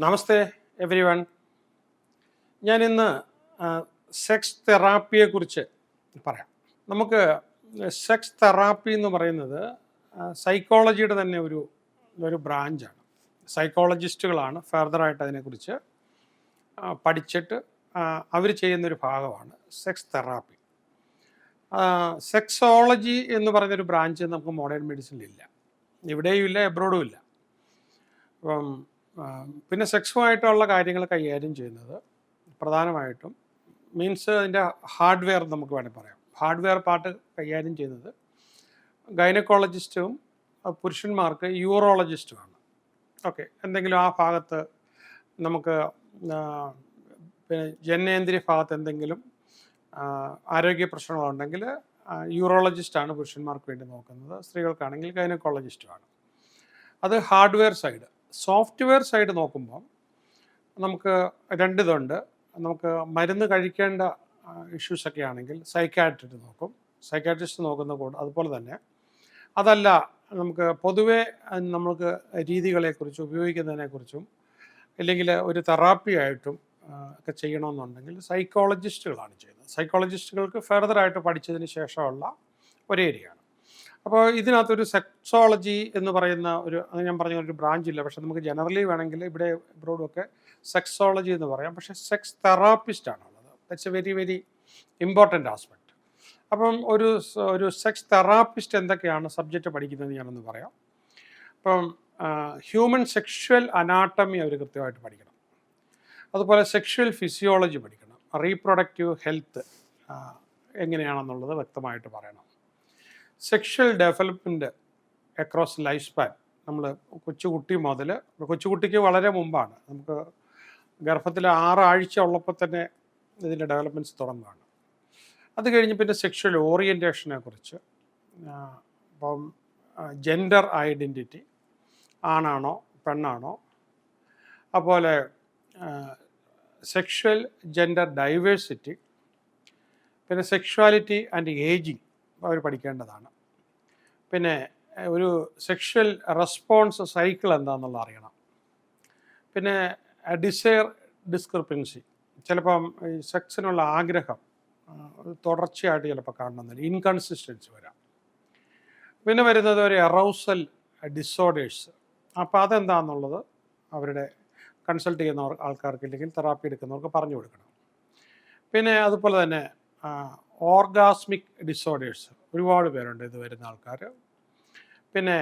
നമസ്തേ every one. ഞാൻ ഇന്ന് sex തെറാപ്പിയെക്കുറിച്ച് പറയാം. നമുക്ക് സെക്സ് തെറാപ്പി എന്ന് പറയുന്നത് സൈക്കോളജിയുടെ തന്നെ ഒരു ബ്രാഞ്ചാണ്. സൈക്കോളജിസ്റ്റുകളാണ് ഫർദറായിട്ട് അതിനെക്കുറിച്ച് പഠിച്ചിട്ട് അവർ ചെയ്യുന്നൊരു ഭാഗമാണ് സെക്സ് തെറാപ്പി. സെക്സോളജി എന്ന് പറയുന്നൊരു ബ്രാഞ്ച് നമുക്ക് മോഡേൺ മെഡിസിനിലില്ല, ഇവിടെയും ഇല്ല, എബ്രോഡും ഇല്ല. അപ്പം പിന്നെ സെക്സുമായിട്ടുള്ള കാര്യങ്ങൾ കൈകാര്യം ചെയ്യുന്നത് പ്രധാനമായിട്ടും മീൻസ് അതിൻ്റെ ഹാർഡ്വെയർ നമുക്ക് വേണമെങ്കിൽ പറയാം. ഹാർഡ്വെയർ പാർട്ട് കൈകാര്യം ചെയ്യുന്നത് ഗൈനക്കോളജിസ്റ്റും പുരുഷന്മാർക്ക് യൂറോളജിസ്റ്റുമാണ്. ഓക്കെ, എന്തെങ്കിലും ആ ഭാഗത്ത് നമുക്ക് പിന്നെ ജനനേന്ദ്രിയ ഭാഗത്ത് എന്തെങ്കിലും ആരോഗ്യ പ്രശ്നങ്ങളുണ്ടെങ്കിൽ യൂറോളജിസ്റ്റാണ് പുരുഷന്മാർക്ക് വേണ്ടി നോക്കുന്നത്. സ്ത്രീകൾക്കാണെങ്കിൽ ഗൈനക്കോളജിസ്റ്റുമാണ്. അത് ഹാർഡ്വെയർ സൈഡ്. സോഫ്റ്റ്വെയർ സൈഡ് നോക്കുമ്പോൾ നമുക്ക് രണ്ടിതുണ്ട്. നമുക്ക് മരുന്ന് കഴിക്കേണ്ട ഇഷ്യൂസൊക്കെ ആണെങ്കിൽ സൈക്കാട്രിസ്റ്റ് നോക്കും, സൈക്കാട്രിസ്റ്റ് നോക്കുന്ന കൂടെ. അതുപോലെ തന്നെ അതല്ല, നമുക്ക് പൊതുവേ നമുക്ക് രീതികളെക്കുറിച്ചും ഉപയോഗിക്കുന്നതിനെക്കുറിച്ചും ഇല്ലെങ്കിൽ ഒരു തെറാപ്പി ആയിട്ടും ഒക്കെ ചെയ്യണമെന്നുണ്ടെങ്കിൽ സൈക്കോളജിസ്റ്റുകളാണ് ചെയ്യുന്നത്. സൈക്കോളജിസ്റ്റുകൾക്ക് ഫർദറായിട്ട് പഠിച്ചതിന് ശേഷമുള്ള ഒരു ഏരിയയാണ്. അപ്പോൾ ഇതിനകത്തൊരു സെക്സോളജി എന്ന് പറയുന്ന ഞാൻ പറഞ്ഞ ഒരു ബ്രാഞ്ചില്ല. പക്ഷെ നമുക്ക് ജനറലി വേണമെങ്കിൽ ഇവിടെ ഇബ്രോഡൊക്കെ സെക്സോളജി എന്ന് പറയാം. പക്ഷേ സെക്സ് തെറാപ്പിസ്റ്റ് ആണുള്ളത്. That's A very very important aspect. അപ്പം ഒരു സെക്സ് തെറാപ്പിസ്റ്റ് എന്തൊക്കെയാണ് സബ്ജക്റ്റ് പഠിക്കുന്നത് ഞാനൊന്ന് പറയാം. അപ്പം ഹ്യൂമൻ സെക്ഷൽ അനാട്ടമി അവർ കൃത്യമായിട്ട് പഠിക്കണം. അതുപോലെ സെക്ഷൽ ഫിസിയോളജി പഠിക്കണം. റീപ്രൊഡക്റ്റീവ് ഹെൽത്ത് എങ്ങനെയാണെന്നുള്ളത് വ്യക്തമായിട്ട് പറയണം. Sexual development across life span. നമ്മൾ കൊച്ചുകുട്ടി മുതൽ, കൊച്ചുകുട്ടിക്ക് വളരെ മുമ്പാണ്, നമുക്ക് ഗർഭത്തിൽ 6 ആഴ്ച ഉള്ളപ്പോൾ തന്നെ ഇതിൻ്റെ ഡെവലപ്മെൻറ്റ്സ് തുടങ്ങുകയാണ്. അത് കഴിഞ്ഞ് പിന്നെ സെക്ഷൽ ഓറിയൻറ്റേഷനെ കുറിച്ച്, ഇപ്പം ജെൻഡർ ഐഡൻറ്റിറ്റി, ആണാണോ പെണ്ണാണോ, അതുപോലെ സെക്ഷൽ ജെൻഡർ ഡൈവേഴ്സിറ്റി, പിന്നെ സെക്ഷുവാലിറ്റി ആൻഡ് ഏജിങ് അവർ പഠിക്കേണ്ടതാണ്. പിന്നെ ഒരു സെക്ഷൽ റെസ്പോൺസ് സൈക്കിൾ എന്താണെന്നുള്ളത് അറിയണം. പിന്നെ ഡിസയർ ഡിസ്ക്രിപ്പൻസി, ചിലപ്പം ഈ സെക്സിനുള്ള ആഗ്രഹം തുടർച്ചയായിട്ട് ചിലപ്പോൾ കാണണമെന്നില്ല, ഇൻകൺസിസ്റ്റൻസി വരാം. പിന്നെ വരുന്നത് ഒരു എറൗസൽ ഡിസോർഡേഴ്സ്. അപ്പോൾ അതെന്താണെന്നുള്ളത് അവരുടെ കൺസൾട്ട് ചെയ്യുന്ന ആൾക്കാർക്ക് ഇല്ലെങ്കിൽ തെറാപ്പി എടുക്കുന്നവർക്ക് പറഞ്ഞു കൊടുക്കണം. പിന്നെ അതുപോലെ തന്നെ ഓർഗാസ്മിക് ഡിസോർഡേഴ്സ്, ഒരുപാട് പേരുണ്ട് ഇത് വരുന്ന ആൾക്കാർ. പിന്നെ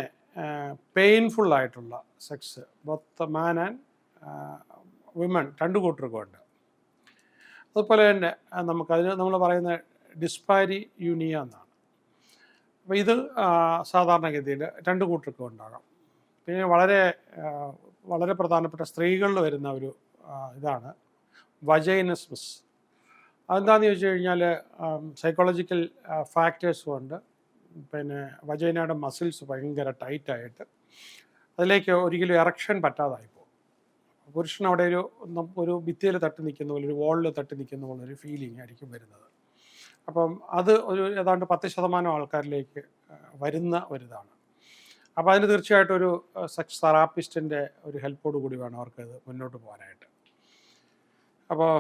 പെയിൻഫുള്ളായിട്ടുള്ള sex, both man and women, രണ്ട് കൂട്ടർക്കും ഉണ്ട്. അതുപോലെ തന്നെ നമുക്കതിന് നമ്മൾ പറയുന്ന ഡിസ്പാരി യൂണിയ എന്നാണ്. അപ്പോൾ ഇത് സാധാരണഗതിയിൽ രണ്ട് കൂട്ടർക്കും ഉണ്ടാകാം. പിന്നെ വളരെ പ്രധാനപ്പെട്ട സ്ത്രീകളിൽ വരുന്ന ഒരു ഇതാണ് വജൈനസ്മസ്. അതെന്താണെന്ന് ചോദിച്ചു കഴിഞ്ഞാൽ സൈക്കോളജിക്കൽ ഫാക്ടേഴ്സ് കൊണ്ട് പിന്നെ വജൈനയുടെ മസിൽസ് ഭയങ്കര ടൈറ്റായിട്ട് അതിലേക്ക് ഒരിക്കലും എറക്ഷൻ പറ്റാതായിപ്പോൾ പുരുഷൻ അവിടെ ഒരു ഭിത്തിയിൽ തട്ടി നിൽക്കുന്ന പോലെ, ഒരു വാളിൽ തട്ടി നിൽക്കുന്ന പോലെ ഒരു ഫീലിംഗ് ആയിരിക്കും വരുന്നത്. അപ്പം അത് ഏതാണ്ട് 10% ആൾക്കാരിലേക്ക് വരുന്ന ഒരിതാണ്. അപ്പോൾ അതിന് തീർച്ചയായിട്ടും ഒരു സെക്സ് തെറാപ്പിസ്റ്റിൻ്റെ ഒരു ഹെൽപ്പോട് കൂടി വേണം അവർക്കത് മുന്നോട്ട് പോകാനായിട്ട്. അപ്പോൾ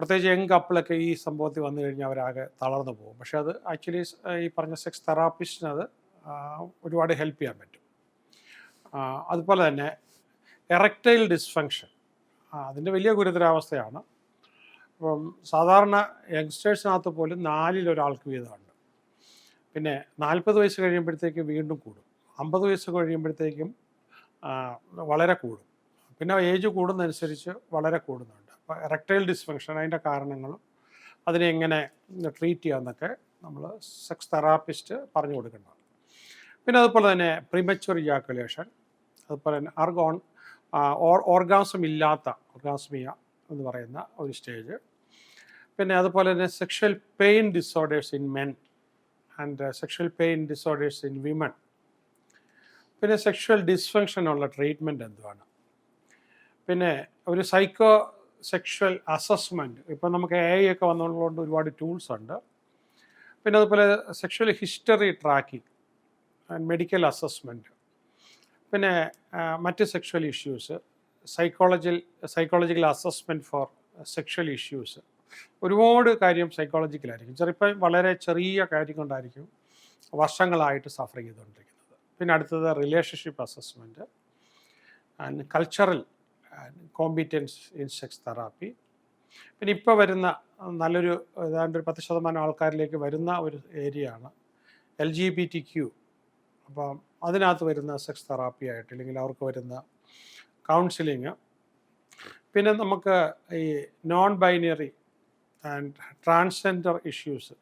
പ്രത്യേകിച്ച് യങ് കപ്പിളൊക്കെ ഈ സംഭവത്തിൽ വന്നു കഴിഞ്ഞാൽ അവരാകെ തളർന്നു പോകും. പക്ഷേ അത് ആക്ച്വലി ഈ പറഞ്ഞ സെക്സ് തെറാപ്പിസ്റ്റിന് അത് ഒരുപാട് ഹെൽപ്പ് ചെയ്യാൻ പറ്റും. അതുപോലെ തന്നെ എറക്ടൈൽ ഡിസ്ഫങ്ഷൻ, അതിൻ്റെ വലിയ ഗുരുതരാവസ്ഥയാണ്. അപ്പം സാധാരണ യങ്സ്റ്റേഴ്സിനകത്ത് പോലും 4-ൽ ഒരാൾക്ക് വീതമുണ്ട്. പിന്നെ 40 വയസ്സ് കഴിയുമ്പോഴത്തേക്കും വീണ്ടും കൂടും, 50 വയസ്സ് കഴിയുമ്പോഴത്തേക്കും വളരെ കൂടും, പിന്നെ ഏജ് കൂടുന്നതനുസരിച്ച് വളരെ കൂടുന്നുണ്ട്. അപ്പോൾ എറക്ടൈൽ ഡിസ്ഫങ്ഷൻ, അതിൻ്റെ കാരണങ്ങളും അതിനെ എങ്ങനെ ട്രീറ്റ് ചെയ്യാമെന്നൊക്കെ നമ്മൾ സെക്സ് തെറാപ്പിസ്റ്റ് പറഞ്ഞു കൊടുക്കേണ്ടതാണ്. പിന്നെ അതുപോലെ തന്നെ പ്രീമച്വർ ഇജാക്കുലേഷൻ, അതുപോലെ തന്നെ ഓർഗാസ്മിയ എന്ന് പറയുന്ന ഒരു സ്റ്റേജ്. പിന്നെ അതുപോലെ തന്നെ sexual pain disorders in men and sexual pain disorders in women. പിന്നെ സെക്ഷൽ ഡിസ്ഫങ്ഷനുള്ള ട്രീറ്റ്മെൻറ്റ് എന്തുവാണ്. പിന്നെ ഒരു സൈക്കോ സെക്ഷൽ അസസ്മെൻറ്റ്, ഇപ്പം നമുക്ക് AI ഒക്കെ വന്നതുകൊണ്ട് ഒരുപാട് ടൂൾസ് ഉണ്ട്. പിന്നെ അതുപോലെ sexual history tracking and medical assessment. പിന്നെ മറ്റ് sexual issues, psychological assessment four sexual issues. ഒരുപാട് കാര്യം സൈക്കോളജിക്കലായിരിക്കും. ചിലപ്പോൾ വളരെ ചെറിയ കാര്യം കൊണ്ടായിരിക്കും വർഷങ്ങളായിട്ട് സഫർ ചെയ്തുകൊണ്ടിരിക്കുന്നത്. പിന്നെ അടുത്തത് relationship assessment and cultural competence in sex therapy. പിന്നെ ഇപ്പോൾ വരുന്ന നല്ലൊരു ഏതാണ്ട് ഒരു 10% ആൾക്കാരിലേക്ക് വരുന്ന ഒരു ഏരിയയാണ് LGBTQ. അപ്പം അതിനകത്ത് വരുന്ന സെക്സ് തെറാപ്പി ആയിട്ട്, അല്ലെങ്കിൽ അവർക്ക് വരുന്ന കൗൺസിലിങ്. പിന്നെ നമുക്ക് ഈ non binary and transgender issues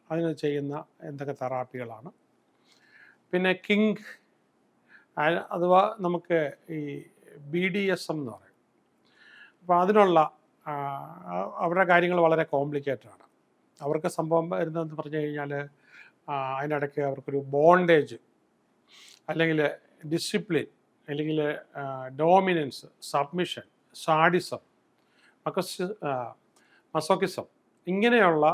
അതിന് ചെയ്യുന്ന എന്തൊക്കെ തെറാപ്പികളാണ്. പിന്നെ കിങ് അഥവാ നമുക്ക് ഈ BDSM എന്ന് പറയും. അപ്പോൾ അതിനുള്ള അവരുടെ കാര്യങ്ങൾ വളരെ കോംപ്ലിക്കേറ്റഡ് ആണ്. അവർക്ക് സംഭവം വരുന്നതെന്ന് പറഞ്ഞു കഴിഞ്ഞാൽ അതിനിടയ്ക്ക് അവർക്കൊരു ബോണ്ടേജ്, അല്ലെങ്കിൽ ഡിസിപ്ലിൻ, അല്ലെങ്കിൽ ഡോമിനൻസ്, സബ്മിഷൻ, സാഡിസം, മസോക്കിസം, ഇങ്ങനെയുള്ള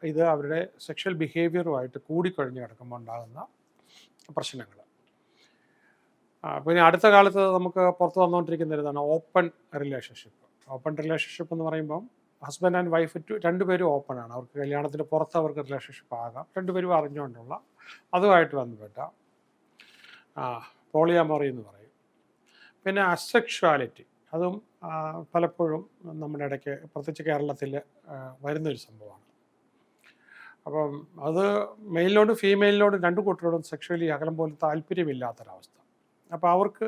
ഇത് അവരുടെ സെക്ഷൽ ബിഹേവിയറുമായിട്ട് കൂടിക്കഴിഞ്ഞ് കിടക്കുമ്പോൾ ഉണ്ടാകുന്ന പ്രശ്നങ്ങൾ. പിന്നെ അടുത്ത കാലത്ത് നമുക്ക് പുറത്ത് വന്നുകൊണ്ടിരിക്കുന്ന ഇതാണ് ഓപ്പൺ റിലേഷൻഷിപ്പ്. ഓപ്പൺ റിലേഷൻഷിപ്പ് എന്ന് പറയുമ്പം ഹസ്ബൻഡ് ആൻഡ് വൈഫ് രണ്ടുപേരും ഓപ്പണാണ്. അവർക്ക് കല്യാണത്തിന് പുറത്ത് അവർക്ക് റിലേഷൻഷിപ്പ് ആകാം, രണ്ടുപേരും അറിഞ്ഞുകൊണ്ടുള്ള. അതുമായിട്ട് ബന്ധപ്പെട്ട പോളിയമറി എന്ന് പറയും. പിന്നെ അസെക്ഷുവാലിറ്റി, അതും പലപ്പോഴും നമ്മുടെ ഇടയ്ക്ക് പ്രത്യേകിച്ച് കേരളത്തിൽ വരുന്നൊരു സംഭവമാണ്. അപ്പം അത് മെയിലിനോടും ഫീമെയിലിനോടും രണ്ടു കൂട്ടരോടും സെക്ഷുവലി അകലം പോലും താല്പര്യമില്ലാത്തൊരവസ്ഥ. അപ്പോൾ അവർക്ക്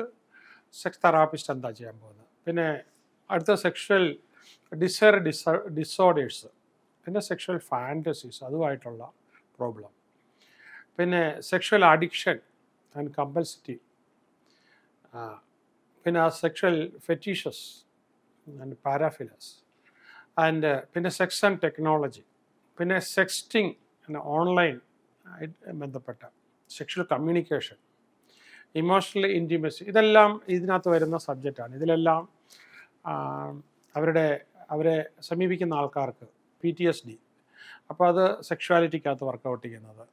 സെക്സ് തെറാപ്പിസ്റ്റ് എന്താ ചെയ്യാൻ പോകുന്നത്? പിന്നെ അടുത്ത സെക്ഷൽ ഡിസോർഡേഴ്സ്, പിന്നെ സെക്ഷൽ ഫാൻറ്റസീസ്, അതുമായിട്ടുള്ള പ്രോബ്ലം. പിന്നെ സെക്ഷൽ അഡിക്ഷൻ ആൻഡ് കമ്പൽസിറ്റി, പിന്നെ സെക്ഷൽ ഫെറ്റീഷസ് ആൻഡ് പാരാഫിലസ്, ആൻഡ് പിന്നെ സെക്സ് ആൻഡ് ടെക്നോളജി, പിന്നെ സെക്സ്റ്റിംഗ്, പിന്നെ ഓൺലൈൻ ബന്ധപ്പെട്ട സെക്ഷൽ കമ്മ്യൂണിക്കേഷൻ, ഇമോഷണൽ ഇൻറ്റിമസി, ഇതെല്ലാം ഇതിനകത്ത് വരുന്ന സബ്ജക്റ്റാണ്. ഇതിലെല്ലാം അവരെ സമീപിക്കുന്ന ആൾക്കാർക്ക് PTSD, അപ്പോൾ അത് സെക്ഷുവാലിറ്റിക്കകത്ത് വർക്കൗട്ട് ചെയ്യുന്നത്.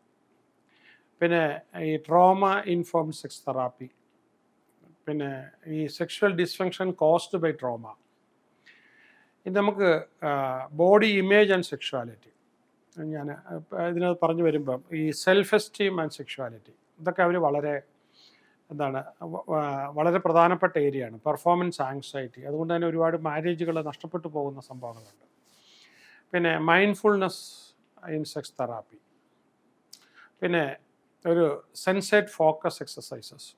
പിന്നെ ഈ ട്രോമ ഇൻഫോംഡ് സെക്സ് തെറാപ്പി, പിന്നെ ഈ sexual dysfunction caused by trauma. ഇത് നമുക്ക് ബോഡി ഇമേജ് ആൻഡ് സെക്ഷുവാലിറ്റി, ഞാൻ ഇതിനകത്ത് പറഞ്ഞു വരുമ്പം ഈ സെൽഫ് എസ്റ്റീം ആൻഡ് സെക്ഷുവാലിറ്റി, ഇതൊക്കെ അവർ വളരെ പ്രധാനപ്പെട്ട ഏരിയയാണ്. പെർഫോമൻസ് ആങ്സൈറ്റി, അതുകൊണ്ട് തന്നെ ഒരുപാട് മാരേജുകൾ നഷ്ടപ്പെട്ടു പോകുന്ന സംഭവങ്ങളുണ്ട്. പിന്നെ മൈൻഡ്ഫുൾനെസ് ഇൻ സെക്സ് തെറാപ്പി, പിന്നെ ഒരു sensate focus exercises,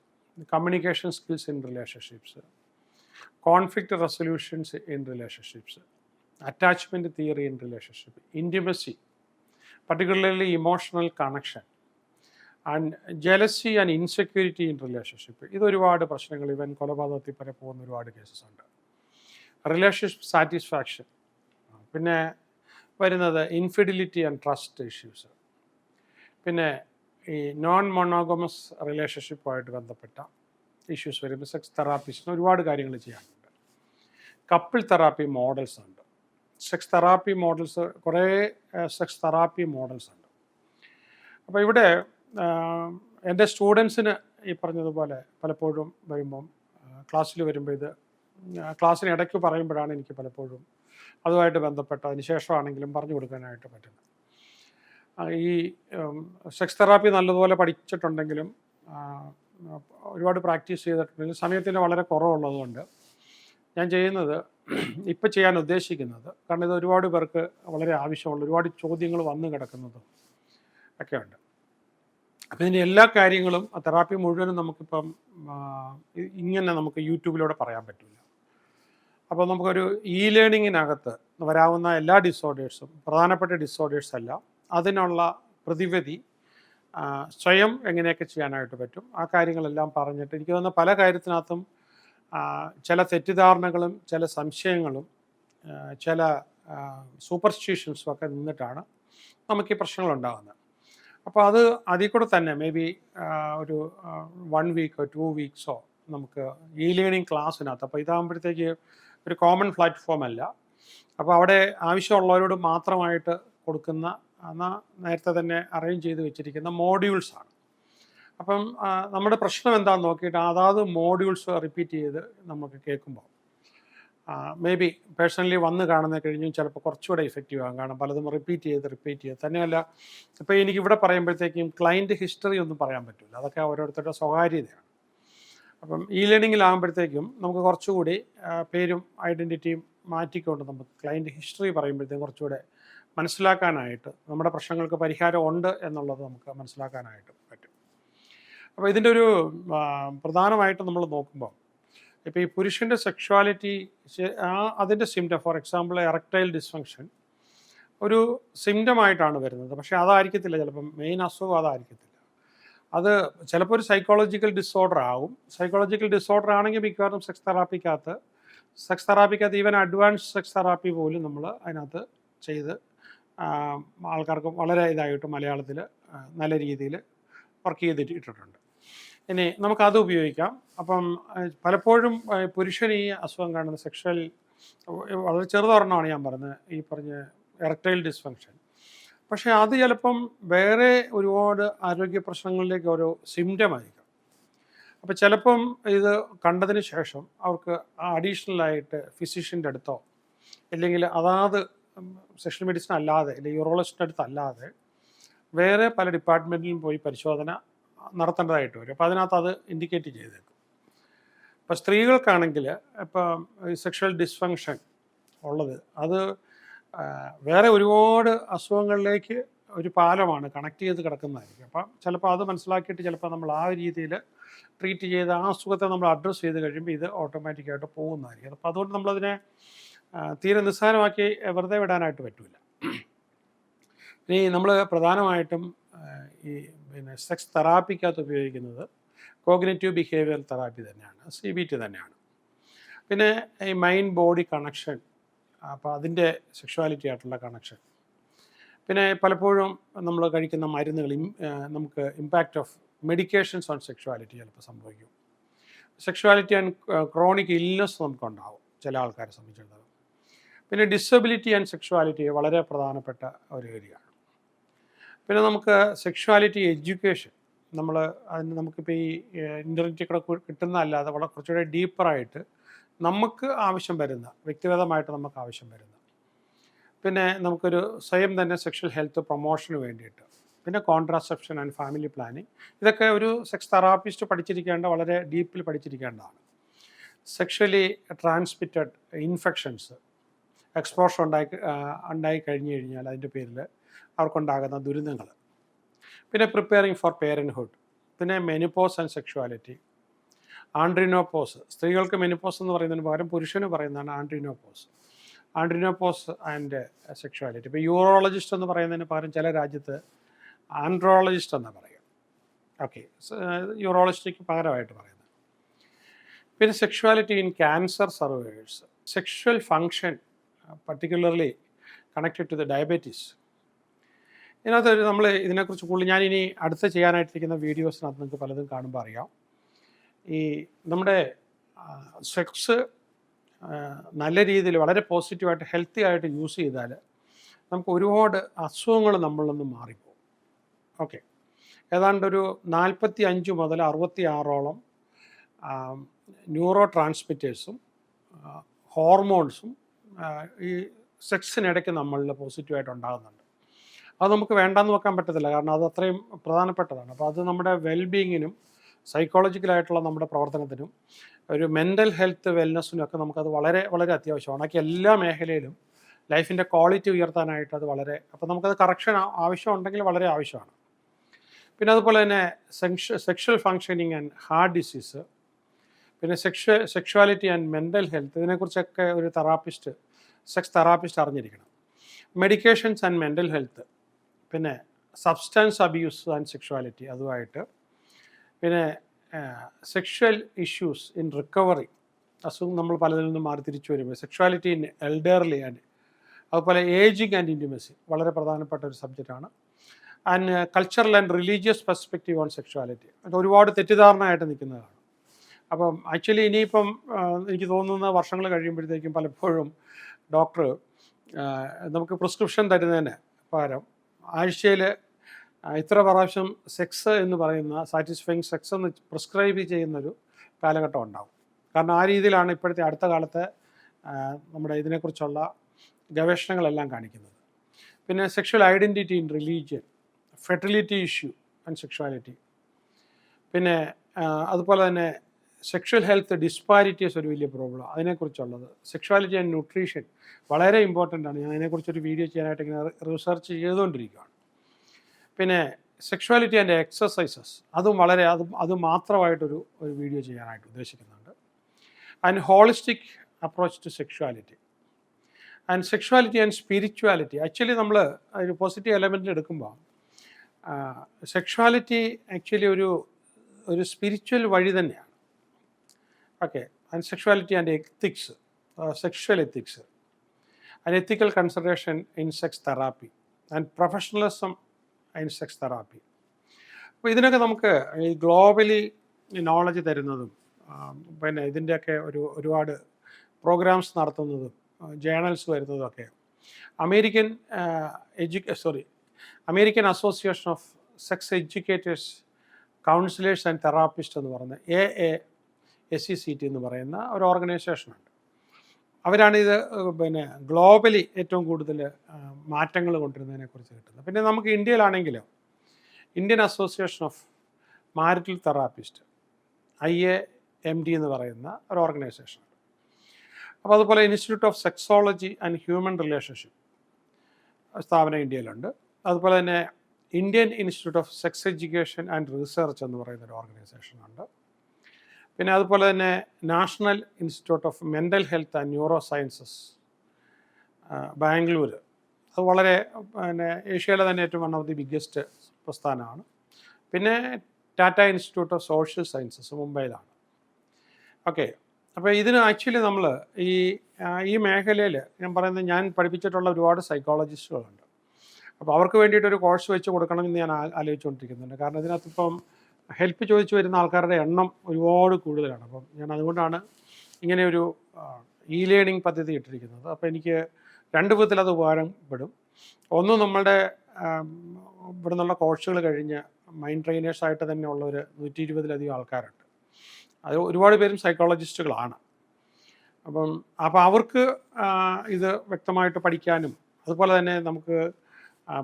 communication skills in relationships, conflict resolutions in relationships, attachment theory in relationship, intimacy, particularly emotional connection, and jealousy and insecurity in relationship. ഇതൊരുപാട് പ്രശ്നങ്ങൾ, ഇവൻ കൊലപാതകത്തിൽ വരെ പോകുന്ന ഒരുപാട് കേസസ് ഉണ്ട്. റിലേഷൻഷിപ്പ് സാറ്റിസ്ഫാക്ഷൻ, പിന്നെ വരുന്നത് ഇൻഫിഡിലിറ്റി ആൻഡ് ട്രസ്റ്റ് ഇഷ്യൂസ്. പിന്നെ ഈ നോൺ മൊണോഗമസ് റിലേഷൻഷിപ്പുമായിട്ട് ബന്ധപ്പെട്ട ഇഷ്യൂസ് വരുമ്പോൾ സെക്സ് തെറാപ്പിസ്റ്റിന് ഒരുപാട് കാര്യങ്ങൾ ചെയ്യാനുണ്ട്. കപ്പിൾ തെറാപ്പി മോഡൽസ് ഉണ്ട്. സെക്സ് തെറാപ്പി മോഡൽസ്, കുറേ സെക്സ് തെറാപ്പി മോഡൽസ് ഉണ്ട്. അപ്പോൾ ഇവിടെ എൻ്റെ സ്റ്റുഡൻസിന് ഈ പറഞ്ഞതുപോലെ പലപ്പോഴും വരുമ്പം ക്ലാസ്സിൽ വരുമ്പോൾ ഇത് ക്ലാസ്സിന് ഇടയ്ക്ക് പറയുമ്പോഴാണ് എനിക്ക് പലപ്പോഴും അതുമായിട്ട് ബന്ധപ്പെട്ട അതിന് ശേഷമാണെങ്കിലും പറഞ്ഞു കൊടുക്കാനായിട്ട് പറ്റുന്നത്. ഈ സെക്സ് തെറാപ്പി നല്ലതുപോലെ പഠിച്ചിട്ടുണ്ടെങ്കിലും ഒരുപാട് പ്രാക്ടീസ് ചെയ്തിട്ടുണ്ടെങ്കിലും സമയത്തിന് വളരെ കുറവുള്ളതുകൊണ്ട് ഞാൻ ചെയ്യുന്നത്, ഇപ്പം ചെയ്യാൻ ഉദ്ദേശിക്കുന്നത്, കാരണം ഇത് ഒരുപാട് പേർക്ക് വളരെ ആവശ്യമുള്ള ഒരുപാട് ചോദ്യങ്ങൾ വന്നു കിടക്കുന്നതും ഒക്കെ ഉണ്ട്. അപ്പോൾ ഇതിൻ്റെ എല്ലാ കാര്യങ്ങളും തെറാപ്പി മുഴുവനും നമുക്കിപ്പം ഇങ്ങനെ നമുക്ക് യൂട്യൂബിലൂടെ പറയാൻ പറ്റില്ല. അപ്പോൾ നമുക്കൊരു ലേണിങ്ങിനകത്ത് വരാവുന്ന എല്ലാ ഡിസോർഡേഴ്സും, പ്രധാനപ്പെട്ട ഡിസോർഡേഴ്സ് എല്ലാം, അതിനുള്ള പ്രതിവിധി സ്വയം എങ്ങനെയൊക്കെ ചെയ്യാനായിട്ട് പറ്റും, ആ കാര്യങ്ങളെല്ലാം പറഞ്ഞിട്ട്, എനിക്ക് തോന്നുന്ന പല കാര്യത്തിനകത്തും ചില തെറ്റിദ്ധാരണകളും ചില സംശയങ്ങളും ചില സൂപ്പർസ്റ്റിഷൻസും ഒക്കെ നിന്നിട്ടാണ് നമുക്ക് ഈ പ്രശ്നങ്ങളുണ്ടാകുന്നത്. അപ്പോൾ അത് അതിൽ കൂടെ തന്നെ മേ ബി ഒരു 1 വീക്കോ 2 വീക്സോ നമുക്ക് ലേണിംഗ് ക്ലാസ്സിനകത്ത്, അപ്പോൾ ഇതാകുമ്പോഴത്തേക്ക് ഒരു കോമൺ പ്ലാറ്റ്ഫോം അല്ല, അപ്പോൾ അവിടെ ആവശ്യമുള്ളവരോട് മാത്രമായിട്ട് കൊടുക്കുന്ന, എന്നാൽ നേരത്തെ തന്നെ അറേഞ്ച് ചെയ്ത് വെച്ചിരിക്കുന്ന മോഡ്യൂൾസാണ്. അപ്പം നമ്മുടെ പ്രശ്നം എന്താണെന്ന് നോക്കിയിട്ട് അതാത് മോഡ്യൂൾസ് റിപ്പീറ്റ് ചെയ്ത് നമുക്ക് കേൾക്കുമ്പോൾ മേ ബി പേഴ്സണലി വന്ന് കാണുന്ന കഴിഞ്ഞും ചിലപ്പോൾ കുറച്ചുകൂടെ ഇഫക്റ്റീവ് ആകും. കാരണം പലതും റിപ്പീറ്റ് ചെയ്ത് തന്നെയല്ല, ഇപ്പോൾ എനിക്കിവിടെ പറയുമ്പോഴത്തേക്കും ക്ലയൻറ്റ് ഹിസ്റ്ററി ഒന്നും പറയാൻ പറ്റില്ല, അതൊക്കെ ഓരോരുത്തരുടെ സ്വകാര്യതയാണ്. അപ്പം ലേണിങ്ങിലാകുമ്പോഴത്തേക്കും നമുക്ക് കുറച്ചുകൂടി പേരും ഐഡൻറ്റിറ്റിയും മാറ്റിക്കൊണ്ട് നമുക്ക് ക്ലയൻറ്റ് ഹിസ്റ്ററി പറയുമ്പോഴത്തേക്കും കുറച്ചുകൂടെ മനസ്സിലാക്കാനായിട്ട്, നമ്മുടെ പ്രശ്നങ്ങൾക്ക് പരിഹാരം ഉണ്ട് എന്നുള്ളത് നമുക്ക് മനസ്സിലാക്കാനായിട്ട് പറ്റും. അപ്പോൾ ഇതിൻ്റെ ഒരു പ്രധാനമായിട്ട് നമ്മൾ നോക്കുമ്പോൾ, ഇപ്പോൾ ഈ പുരുഷൻ്റെ സെക്ഷുവാലിറ്റി അതിൻ്റെ symptom, for example erectile dysfunction ഒരു സിംറ്റമായിട്ടാണ് വരുന്നത്. പക്ഷേ അതായിരിക്കത്തില്ല ചിലപ്പം മെയിൻ അസുഖം, അതായിരിക്കത്തില്ല. അത് ചിലപ്പോൾ ഒരു സൈക്കോളജിക്കൽ ഡിസോർഡർ ആവും. സൈക്കോളജിക്കൽ ഡിസോർഡർ ആണെങ്കിൽ മിക്കവാറും സെക്സ് തെറാപ്പിക്കകത്ത് ഈവൻ അഡ്വാൻസ് സെക്സ് തെറാപ്പി പോലും നമ്മൾ അതിനകത്ത് ചെയ്ത് ആൾക്കാർക്ക് വളരെ ഇതായിട്ട് മലയാളത്തിൽ നല്ല രീതിയിൽ വർക്ക് ചെയ്തിട്ടിട്ടുണ്ട്. ഇനി നമുക്കത് ഉപയോഗിക്കാം. അപ്പം പലപ്പോഴും പുരുഷൻ ഈ അസുഖം കാണുന്ന സെക്ഷൽ വളരെ ചെറുതൊരെണ്ണമാണ് ഞാൻ പറഞ്ഞത്, ഈ പറഞ്ഞ എറക്ടൈൽ ഡിസ്ഫങ്ഷൻ. പക്ഷേ അത് ചിലപ്പം വേറെ ഒരുപാട് ആരോഗ്യ പ്രശ്നങ്ങളിലേക്ക് ഓരോ സിംറ്റമായിരിക്കും. അപ്പോൾ ചിലപ്പം ഇത് കണ്ടതിന് ശേഷം അവർക്ക് അഡീഷണലായിട്ട് ഫിസിഷ്യൻ്റെ അടുത്തോ അല്ലെങ്കിൽ അതാത് സെക്ഷൽ മെഡിസിൻ അല്ലാതെ അല്ലെങ്കിൽ യൂറോളജിസ്റ്റിൻ്റെ അടുത്തല്ലാതെ വേറെ പല ഡിപ്പാർട്ട്മെൻറ്റിലും പോയി പരിശോധന നടത്തേണ്ടതായിട്ട് വരും. അപ്പോൾ അതിനകത്ത് അത് ഇൻഡിക്കേറ്റ് ചെയ്തേക്കും. ഇപ്പോൾ സ്ത്രീകൾക്കാണെങ്കിൽ ഇപ്പം സെക്ഷൽ ഡിസ്ഫങ്ഷൻ ഉള്ളത് അത് വേറെ ഒരുപാട് അസുഖങ്ങളിലേക്ക് ഒരു പാലമാണ്, കണക്ട് ചെയ്ത് കിടക്കുന്നതായിരിക്കും. അപ്പം ചിലപ്പോൾ അത് മനസ്സിലാക്കിയിട്ട് ചിലപ്പോൾ നമ്മൾ ആ രീതിയിൽ ട്രീറ്റ് ചെയ്ത് ആ അസുഖത്തെ നമ്മൾ അഡ്രസ്സ് ചെയ്ത് കഴിയുമ്പോൾ ഇത് ഓട്ടോമാറ്റിക്കായിട്ട് പോകുന്നതായിരിക്കും. അപ്പോൾ അതുകൊണ്ട് നമ്മളതിനെ തീരെ നിസ്സാരമാക്കി വെറുതെ വിടാനായിട്ട് പറ്റില്ല. ഇനി നമ്മൾ പ്രധാനമായിട്ടും ഈ സെക്സ് തെറാപ്പിക്കകത്ത് ഉപയോഗിക്കുന്നത് കോഗ്നിറ്റീവ് ബിഹേവിയർ തെറാപ്പി തന്നെയാണ്, CBT തന്നെയാണ്. പിന്നെ ഈ മൈൻഡ് ബോഡി കണക്ഷൻ, അപ്പോൾ അതിൻ്റെ സെക്ഷുവാലിറ്റി ആയിട്ടുള്ള കണക്ഷൻ. പിന്നെ പലപ്പോഴും നമ്മൾ കഴിക്കുന്ന മരുന്നുകൾ നമുക്ക് impact of medications on sexuality ചിലപ്പോൾ സംഭവിക്കും. സെക്ഷുവാലിറ്റി ആൻഡ് ക്രോണിക് ഇൽനെസ് നമുക്കുണ്ടാവും ചില ആൾക്കാരെ സംബന്ധിച്ചിടത്തോളം. പിന്നെ ഡിസബിലിറ്റി ആൻഡ് സെക്ഷുവാലിറ്റി വളരെ പ്രധാനപ്പെട്ട ഒരു ഏരിയയാണ്. പിന്നെ നമുക്ക് സെക്ഷുവാലിറ്റി എഡ്യൂക്കേഷൻ, അതിന് നമുക്കിപ്പോൾ ഈ ഇൻ്റർനെറ്റിൽ കൂടെ കിട്ടുന്നതല്ലാതെ വളരെ കുറച്ചുകൂടെ ഡീപ്പറായിട്ട് നമുക്ക് ആവശ്യം വരുന്ന, വ്യക്തിഗതമായിട്ട് നമുക്ക് ആവശ്യം വരുന്ന, പിന്നെ നമുക്കൊരു സ്വയം തന്നെ സെക്ഷൽ ഹെൽത്ത് പ്രൊമോഷന് വേണ്ടിയിട്ട്, പിന്നെ കോൺട്രാസെപ്ഷൻ ആൻഡ് ഫാമിലി പ്ലാനിങ്, ഇതൊക്കെ ഒരു സെക്സ് തെറാപ്പിസ്റ്റ് പഠിച്ചിരിക്കേണ്ട, വളരെ ഡീപ്പിൽ പഠിച്ചിരിക്കേണ്ടതാണ്. സെക്ഷലി ട്രാൻസ്മിറ്റഡ് ഇൻഫെക്ഷൻസ്, എക്സ്പോഷർ ഉണ്ടായി കഴിഞ്ഞു കഴിഞ്ഞാൽ അതിൻ്റെ പേരിൽ അവർക്കുണ്ടാകുന്ന ദുരിതങ്ങൾ, പിന്നെ പ്രിപ്പയറിങ് ഫോർ പേരൻഹുഡ്, പിന്നെ മെനിപ്പോസ് ആൻഡ് സെക്ഷുവാലിറ്റി, ആൻഡ്രിനോപോസ്. സ്ത്രീകൾക്ക് മെനിപ്പോസ് എന്ന് പറയുന്നതിന് പകരം പുരുഷന് പറയുന്നതാണ് ആൻഡ്രിനോപോസ് ആൻഡ് സെക്ഷുവാലിറ്റി. ഇപ്പോൾ യൂറോളജിസ്റ്റ് എന്ന് പറയുന്നതിന് പകരം ചില രാജ്യത്ത് ആൻഡ്രോളജിസ്റ്റ് എന്ന് പറയും. ഓക്കെ, യൂറോളജിസ്റ്റിക്ക് പകരമായിട്ട് പറയുന്നത്. പിന്നെ sexuality in cancer survivors, sexual function particularly connected to the diabetes. ഇതിനകത്ത് നമ്മൾ ഇതിനെക്കുറിച്ച് കൂടുതൽ ഞാനിനി അടുത്ത് ചെയ്യാനായിട്ടിരിക്കുന്ന വീഡിയോസിനകത്ത് നിങ്ങൾക്ക് പലതും കാണുമ്പോൾ അറിയാം. ഈ നമ്മുടെ സെക്സ് നല്ല രീതിയിൽ വളരെ പോസിറ്റീവായിട്ട് ഹെൽത്തി ആയിട്ട് യൂസ് ചെയ്താൽ നമുക്ക് ഒരുപാട് അസുഖങ്ങൾ നമ്മളിൽ നിന്ന് മാറിപ്പോകും. ഓക്കെ, ഏതാണ്ടൊരു 45 മുതൽ 66ഓളം ന്യൂറോ ട്രാൻസ്മിറ്റേഴ്സും ഹോർമോൺസും ഈ സെക്സിനിടയ്ക്ക് നമ്മളിൽ പോസിറ്റീവായിട്ട് ഉണ്ടാകുന്നുണ്ട്. അത് നമുക്ക് വേണ്ടാന്ന് വെക്കാൻ പറ്റത്തില്ല, കാരണം അത് അത്രയും പ്രധാനപ്പെട്ടതാണ്. അപ്പോൾ അത് നമ്മുടെ വെൽബീയിങ്ങിനും സൈക്കോളജിക്കലായിട്ടുള്ള നമ്മുടെ പ്രവർത്തനത്തിനും ഒരു മെൻ്റൽ ഹെൽത്ത് വെൽനെസ്സിനും ഒക്കെ നമുക്കത് വളരെ വളരെ അത്യാവശ്യമാണ്. ബാക്കി എല്ലാ മേഖലയിലും ലൈഫിൻ്റെ ക്വാളിറ്റി ഉയർത്താനായിട്ട് അത് വളരെ, അപ്പോൾ നമുക്കത് കറക്ഷൻ ആവശ്യമുണ്ടെങ്കിൽ വളരെ ആവശ്യമാണ്. പിന്നെ അതുപോലെ തന്നെ sexual functioning and heart disease, പിന്നെ സെക്ഷുവാലിറ്റി ആൻഡ് മെൻ്റൽ ഹെൽത്ത്, ഇതിനെക്കുറിച്ചൊക്കെ ഒരു സെക്സ് തെറാപ്പിസ്റ്റ് അറിഞ്ഞിരിക്കണം. മെഡിക്കേഷൻസ് ആൻഡ് മെൻ്റൽ ഹെൽത്ത്, പിന്നെ സബ്സ്റ്റൻസ് അബ്യൂസ് ആൻഡ് സെക്ഷുവാലിറ്റി, അതുമായിട്ട് പിന്നെ സെക്ഷൽ ഇഷ്യൂസ് ഇൻ റിക്കവറി, അസുഖം നമ്മൾ പലതിൽ നിന്നും മാറി തിരിച്ചു വരുമ്പോൾ, സെക്ഷുവാലിറ്റി ഇൻ എൽഡർലി ആൻഡ് അതുപോലെ ഏജിങ് ആൻഡ് ഇൻറ്റിമസി വളരെ പ്രധാനപ്പെട്ട ഒരു സബ്ജക്റ്റാണ്. And cultural and religious perspective on sexuality, അത് ഒരുപാട് തെറ്റിദ്ധാരണയായിട്ട് നിൽക്കുന്നതാണ്. അപ്പം ആക്ച്വലി ഇനിയിപ്പം എനിക്ക് തോന്നുന്ന വർഷങ്ങൾ കഴിയുമ്പോഴത്തേക്കും പലപ്പോഴും ഡോക്ടർ നമുക്ക് പ്രിസ്ക്രിപ്ഷൻ തരുന്നതിന് പകരം ആഴ്ചയിൽ ഇത്ര പ്രാവശ്യം സെക്സ് എന്ന് പറയുന്ന സാറ്റിസ്ഫൈങ് സെക്സ് എന്ന് പ്രിസ്ക്രൈബ് ചെയ്യുന്നൊരു കാലഘട്ടം ഉണ്ടാകും. കാരണം ആ രീതിയിലാണ് ഇപ്പോഴത്തെ അടുത്ത കാലത്തെ നമ്മുടെ ഇതിനെക്കുറിച്ചുള്ള ഗവേഷണങ്ങളെല്ലാം കാണിക്കുന്നത്. പിന്നെ sexual identity in religion, fertility issue and sexuality, പിന്നെ അതുപോലെ തന്നെ സെക്ഷൽ ഹെൽത്ത് ഡിസ്പാരിറ്റീസ് ഒരു വലിയ പ്രോബ്ലം, അതിനെക്കുറിച്ചുള്ളത്. സെക്ഷുവാലിറ്റി ആൻഡ് ന്യൂട്രീഷൻ വളരെ ഇമ്പോർട്ടൻ്റ് ആണ്. ഞാൻ അതിനെക്കുറിച്ചൊരു വീഡിയോ ചെയ്യാനായിട്ട് ഇങ്ങനെ റിസർച്ച് ചെയ്തുകൊണ്ടിരിക്കുകയാണ്. പിന്നെ സെക്ഷുവാലിറ്റി ആൻഡ് എക്സസൈസസ്, അതും വളരെ അത് മാത്രമായിട്ടൊരു വീഡിയോ ചെയ്യാനായിട്ട് ഉദ്ദേശിക്കുന്നുണ്ട്. And holistic approach to sexuality and sexuality and spirituality. Actually നമ്മൾ ഒരു പോസിറ്റീവ് എലമെൻറ്റിൽ എടുക്കുമ്പോൾ സെക്ഷുവാലിറ്റി ആക്ച്വലി ഒരു സ്പിരിച്വൽ വഴി തന്നെയാണ്. Okay. And sexuality and ethics, sexual ethics and ethical consideration in sex therapy and professionalism in sex therapy. അപ്പോൾ ഇതിനൊക്കെ നമുക്ക് ഈ ഗ്ലോബലി നോളജ് തരുന്നതും പിന്നെ ഇതിൻ്റെയൊക്കെ ഒരുപാട് പ്രോഗ്രാംസ് നടത്തുന്നതും ജേണൽസ് വരുന്നതൊക്കെ American association of sex educators counsellors and therapist എന്ന് പറയുന്ന AASECT എന്ന് പറയുന്ന ഒരു ഓർഗനൈസേഷനുണ്ട്. അവരാണ് ഇത് പിന്നെ ഗ്ലോബലി ഏറ്റവും കൂടുതൽ മാറ്റങ്ങൾ കൊണ്ടുവരുന്നതിനെക്കുറിച്ച് കിട്ടുന്നത്. പിന്നെ നമുക്ക് ഇന്ത്യയിലാണെങ്കിലും Indian association of marital therapist IAMD എന്ന് പറയുന്ന ഒരു ഓർഗനൈസേഷൻ. അപ്പോൾ അതുപോലെ institute of sexology and human relationship സ്ഥാപനം ഇന്ത്യയിലുണ്ട്. അതുപോലെ തന്നെ Indian institute of sex education and research എന്ന് പറയുന്ന ഒരു ഓർഗനൈസേഷനുണ്ട്. പിന്നെ അതുപോലെ തന്നെ national institute of mental health and neuro sciences Bangalore, അത് വളരെ പിന്നെ ഏഷ്യയിലെ തന്നെ ഏറ്റവും വൺ ഓഫ് ദി ബിഗ്ഗസ്റ്റ് പ്രസ്ഥാനമാണ്. പിന്നെ Tata institute of social sciences മുംബൈയിലാണ്. ഓക്കെ. അപ്പോൾ ഇതിന് ആക്ച്വലി നമ്മൾ ഈ മേഖലയിൽ ഞാൻ പഠിപ്പിച്ചിട്ടുള്ള ഒരുപാട് സൈക്കോളജിസ്റ്റുകളുണ്ട്. അപ്പോൾ അവർക്ക് വേണ്ടിയിട്ടൊരു കോഴ്സ് വെച്ച് കൊടുക്കണമെന്ന് ഞാൻ ആലോചിച്ചുകൊണ്ടിരിക്കുന്നുണ്ട്. കാരണം ഇതിനകത്തിപ്പം ഹെൽപ്പ് ചോദിച്ചു വരുന്ന ആൾക്കാരുടെ എണ്ണം ഒരുപാട് കൂടുതലാണ്. അപ്പം ഞാൻ അതുകൊണ്ടാണ് ഇങ്ങനെ ഒരു ലേണിംഗ് പദ്ധതി ഇട്ടിരിക്കുന്നത്. അപ്പോൾ എനിക്ക് രണ്ട് വിധത്തിൽ അത് ഉപകാരപ്പെടും. ഒന്ന്, നമ്മളുടെ ഇവിടെ നിന്നുള്ള കോഴ്സുകൾ കഴിഞ്ഞ് മൈൻഡ് ട്രെയിനേഴ്സായിട്ട് തന്നെ ഉള്ളൊരു 120-ലധികം ആൾക്കാരുണ്ട്. അത് ഒരുപാട് പേരും സൈക്കോളജിസ്റ്റുകളാണ്. അപ്പോൾ അവർക്ക് ഇത് വ്യക്തമായിട്ട് പഠിക്കാനും, അതുപോലെ തന്നെ നമുക്ക്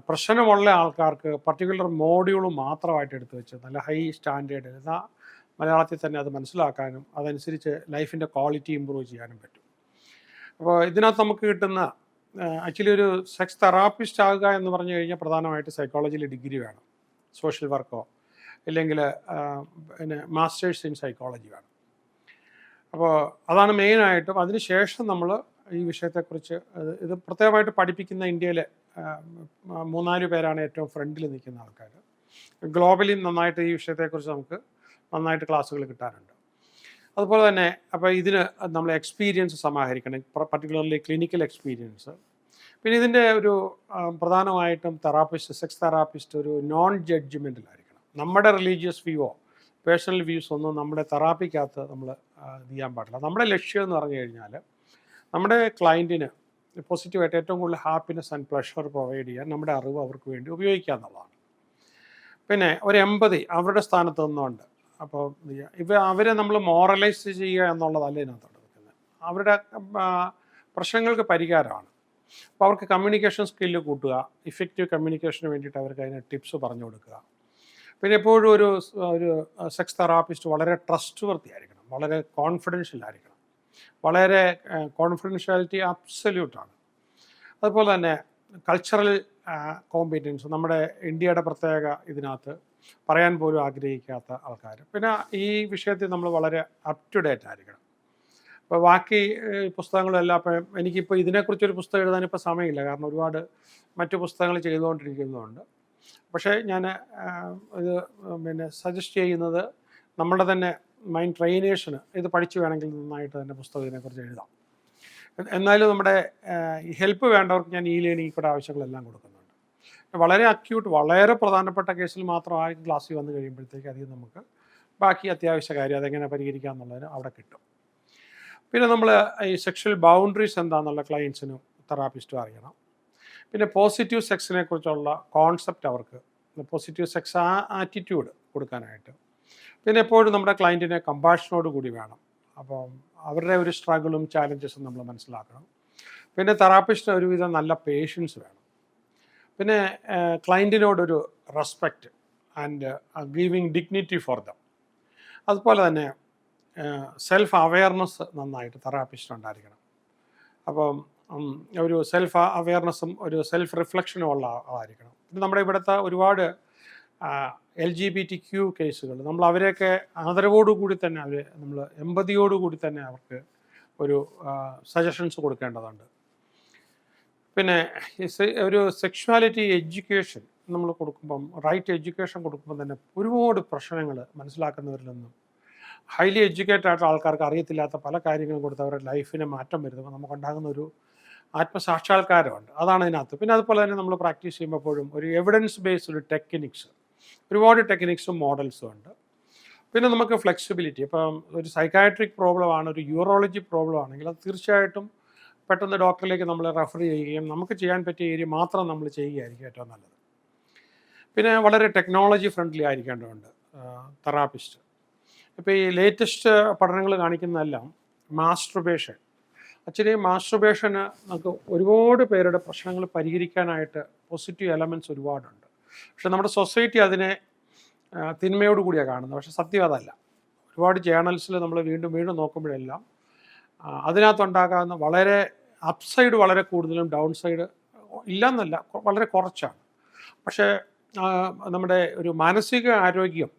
പ്രശ്നമുള്ള ആൾക്കാർക്ക് പർട്ടിക്കുലർ മോഡ്യൂൾ മാത്രമായിട്ട് എടുത്തു വെച്ച് നല്ല ഹൈ സ്റ്റാൻഡേർഡ് എന്നാൽ മലയാളത്തിൽ തന്നെ അത് മനസ്സിലാക്കാനും അതനുസരിച്ച് ലൈഫിൻ്റെ ക്വാളിറ്റി ഇമ്പ്രൂവ് ചെയ്യാനും പറ്റും. അപ്പോൾ ഇതിനകത്ത് നമുക്ക് കിട്ടുന്ന ആക്ച്വലി ഒരു സെക്സ് തെറാപ്പിസ്റ്റ് ആകുക എന്ന് പറഞ്ഞു കഴിഞ്ഞാൽ പ്രധാനമായിട്ട് സൈക്കോളജിയിൽ ഡിഗ്രി വേണം, സോഷ്യൽ വർക്കോ ഇല്ലെങ്കിൽ പിന്നെ മാസ്റ്റേഴ്സ് ഇൻ സൈക്കോളജി വേണം. അപ്പോൾ അതാണ് മെയിനായിട്ടും. അതിനുശേഷം നമ്മൾ ഈ വിഷയത്തെക്കുറിച്ച് ഇത് പ്രത്യേകമായിട്ട് പഠിപ്പിക്കുന്ന ഇന്ത്യയിലെ 3-4 പേരാണ് ഏറ്റവും ഫ്രണ്ടിൽ നിൽക്കുന്ന ആൾക്കാർ. ഗ്ലോബലി നന്നായിട്ട് ഈ വിഷയത്തെക്കുറിച്ച് നമുക്ക് നന്നായിട്ട് ക്ലാസ്സുകൾ കിട്ടാറുണ്ട്. അതുപോലെ തന്നെ അപ്പോൾ ഇതിന് നമ്മൾ എക്സ്പീരിയൻസ് സമാഹരിക്കണം, പർട്ടിക്കുലർലി ക്ലിനിക്കൽ എക്സ്പീരിയൻസ്. പിന്നെ ഇതിൻ്റെ ഒരു പ്രധാനമായിട്ടും സെക്സ് തെറാപ്പിസ്റ്റ് ഒരു നോൺ ജഡ്ജ്മെൻറ്റിലായിരിക്കണം. നമ്മുടെ റിലീജിയസ് വ്യൂവോ പേഴ്സണൽ വ്യൂസ് ഒന്നും നമ്മുടെ തെറാപ്പിക്കകത്ത് നമ്മൾ ചെയ്യാൻ പാടില്ല. നമ്മുടെ ലക്ഷ്യം എന്ന് പറഞ്ഞു കഴിഞ്ഞാൽ നമ്മുടെ ക്ലയൻറ്റിന് പോസിറ്റീവായിട്ട് ഏറ്റവും കൂടുതൽ ഹാപ്പിനെസ് ആൻഡ് പ്ലഷർ പ്രൊവൈഡ് ചെയ്യാൻ നമ്മുടെ അറിവ് അവർക്ക് വേണ്ടി ഉപയോഗിക്കുക എന്നുള്ളതാണ്. പിന്നെ ഒരു എമ്പതി അവരുടെ സ്ഥാനത്ത് നിന്നുകൊണ്ട് അപ്പോൾ അവരെ നമ്മൾ മോറലൈസ് ചെയ്യുക എന്നുള്ളതല്ല ഇതിനകത്ത് നടക്കുന്നത്. അവരുടെ പ്രശ്നങ്ങൾക്ക് പരിഹാരമാണ്. അപ്പോൾ അവർക്ക് കമ്മ്യൂണിക്കേഷൻ സ്കില്ല് കൂട്ടുക, ഇഫക്റ്റീവ് കമ്മ്യൂണിക്കേഷന് വേണ്ടിയിട്ട് അവർക്ക് അതിന് ടിപ്സ് പറഞ്ഞു കൊടുക്കുക. പിന്നെ എപ്പോഴും ഒരു സെക്സ് തെറാപ്പിസ്റ്റ് വളരെ ട്രസ്റ്റ് വർത്തി ആയിരിക്കണം, വളരെ കോൺഫിഡൻഷ്യൽ ആയിരിക്കണം. വളരെ കോൺഫിഡൻഷ്യാലിറ്റി അബ്സല്യൂട്ടാണ്. അതുപോലെ തന്നെ കൾച്ചറൽ കോമ്പറ്റൻസ്, നമ്മുടെ ഇന്ത്യയുടെ പ്രത്യേക ഇതിനകത്ത് പറയാൻ പോലും ആഗ്രഹിക്കാത്ത ആൾക്കാർ. പിന്നെ ഈ വിഷയത്തിൽ നമ്മൾ വളരെ അപ് ടു ഡേറ്റ് ആയിരിക്കണം. അപ്പോൾ ബാക്കി പുസ്തകങ്ങളെല്ലാം ഇപ്പം എനിക്കിപ്പോൾ ഇതിനെക്കുറിച്ചൊരു പുസ്തകം എഴുതാനിപ്പോൾ സമയമില്ല, കാരണം ഒരുപാട് മറ്റു പുസ്തകങ്ങൾ ചെയ്തുകൊണ്ടിരിക്കുന്നതുകൊണ്ട്. പക്ഷേ ഞാൻ ഇത് പിന്നെ സജസ്റ്റ് ചെയ്യുന്നത് നമ്മളുടെ തന്നെ മൈൻഡ് ട്രെയിനേഴ്സിന് ഇത് പഠിച്ചു വേണമെങ്കിൽ നന്നായിട്ട് തന്നെ പുസ്തകം ഇതിനെക്കുറിച്ച് എഴുതാം. എന്നാലും നമ്മുടെ ഹെൽപ്പ് വേണ്ടവർക്ക് ഞാൻ ലേണിംഗ് കൂടെ ആവശ്യങ്ങളെല്ലാം കൊടുക്കുന്നുണ്ട്. വളരെ അക്യൂട്ട്, വളരെ പ്രധാനപ്പെട്ട കേസിൽ മാത്രമായി ക്ലാസ്സിൽ വന്നു കഴിയുമ്പോഴത്തേക്ക് അധികം നമുക്ക് ബാക്കി അത്യാവശ്യ കാര്യം അതെങ്ങനെ പരിഹരിക്കുക എന്നുള്ളതിന് അവിടെ കിട്ടും. പിന്നെ നമ്മൾ ഈ സെക്ഷൽ ബൗണ്ടറീസ് എന്താണെന്നുള്ള ക്ലയൻസിനും തെറാപ്പിസ്റ്റും അറിയണം. പിന്നെ പോസിറ്റീവ് സെക്സിനെ കുറിച്ചുള്ള കോൺസെപ്റ്റ് അവർക്ക്, പോസിറ്റീവ് സെക്സ് ആറ്റിറ്റ്യൂഡ് കൊടുക്കാനായിട്ട്. പിന്നെ എപ്പോഴും നമ്മുടെ ക്ലയൻറ്റിനെ കമ്പാഷനോട് കൂടി വേണം. അപ്പം അവരുടെ ഒരു സ്ട്രഗിളും ചാലഞ്ചസും നമ്മൾ മനസ്സിലാക്കണം. പിന്നെ തെറാപ്പിസ്റ്റിന് ഒരുവിധം നല്ല പേഷ്യൻസ് വേണം. പിന്നെ ക്ലയൻറ്റിനോടൊരു respect and giving dignity for them. അതുപോലെ തന്നെ സെൽഫ് അവെയർനെസ് നന്നായിട്ട് തെറാപ്പിസ്റ്റിന് ഉണ്ടായിരിക്കണം. അപ്പം ഒരു സെൽഫ് അവെയർനെസ്സും ഒരു സെൽഫ് റിഫ്ലക്ഷനും ഉള്ള ആളായിരിക്കണം. പിന്നെ നമ്മുടെ ഇവിടുത്തെ ഒരുപാട് LGBTQ കേസുകൾ നമ്മൾ അവരെയൊക്കെ ആദരവോടുകൂടി തന്നെ നമ്മൾ എമ്പതിയോടുകൂടി തന്നെ അവർക്ക് ഒരു സജഷൻസ് കൊടുക്കേണ്ടതുണ്ട്. പിന്നെ ഒരു സെക്ഷുവാലിറ്റി എഡ്യൂക്കേഷൻ നമ്മൾ കൊടുക്കുമ്പം, റൈറ്റ് എഡ്യൂക്കേഷൻ കൊടുക്കുമ്പം തന്നെ ഒരുപാട് പ്രശ്നങ്ങൾ മനസ്സിലാക്കുന്നവരിൽ നിന്നും ഹൈലി എഡ്യൂക്കേറ്റഡ് ആയിട്ടുള്ള ആൾക്കാർക്ക് അറിയത്തില്ലാത്ത പല കാര്യങ്ങളും കൊടുത്ത് അവരുടെ ലൈഫിനെ മാറ്റം വരുത്തുമ്പോൾ നമുക്കുണ്ടാകുന്ന ഒരു ആത്മസാക്ഷാത്കാരമുണ്ട്. അതാണ് ഇതിനകത്ത്. പിന്നെ അതുപോലെ തന്നെ നമ്മൾ പ്രാക്ടീസ് ചെയ്യുമ്പോഴും ഒരു എവിഡൻസ് ബേസ്ഡ് ടെക്നിക്സ്, ഒരുപാട് ടെക്നിക്സും മോഡൽസും ഉണ്ട്. പിന്നെ നമുക്ക് ഫ്ലെക്സിബിലിറ്റി, ഇപ്പം ഒരു സൈക്കാട്രിക് പ്രോബ്ലം ആണ്, ഒരു യൂറോളജി പ്രോബ്ലം ആണെങ്കിൽ അത് തീർച്ചയായിട്ടും പെട്ടെന്ന് ഡോക്ടറിലേക്ക് നമ്മൾ റെഫർ ചെയ്യുകയും നമുക്ക് ചെയ്യാൻ പറ്റിയ ഏരിയ മാത്രം നമ്മൾ ചെയ്യുകയായിരിക്കും ഏറ്റവും നല്ലത്. പിന്നെ വളരെ ടെക്നോളജി ഫ്രണ്ട്ലി ആയിരിക്കേണ്ടതുണ്ട് തെറാപ്പിസ്റ്റ്. ഇപ്പോൾ ഈ ലേറ്റസ്റ്റ് പഠനങ്ങൾ കാണിക്കുന്നതെല്ലാം മാസ്ട്രുബേഷൻ, ആക്ച്വലി മാസ്ട്രുബേഷന് നമുക്ക് ഒരുപാട് പേരുടെ പ്രശ്നങ്ങൾ പരിഹരിക്കാനായിട്ട് പോസിറ്റീവ് എലമെൻറ്റ്സ് ഒരുപാടുണ്ട്. പക്ഷെ നമ്മുടെ സൊസൈറ്റി അതിനെ തിന്മയോടുകൂടിയാണ് കാണുന്നത്. പക്ഷെ സത്യം അതല്ല. ഒരുപാട് ജേണൽസിൽ നമ്മൾ വീണ്ടും വീണ്ടും നോക്കുമ്പോഴെല്ലാം അതിനകത്തുണ്ടാകാവുന്ന വളരെ അപ്സൈഡ് വളരെ കൂടുതലും ഡൗൺ സൈഡ് ഇല്ലയെന്നല്ല, വളരെ കുറച്ചാണ്. പക്ഷേ നമ്മുടെ ഒരു മാനസിക ആരോഗ്യം,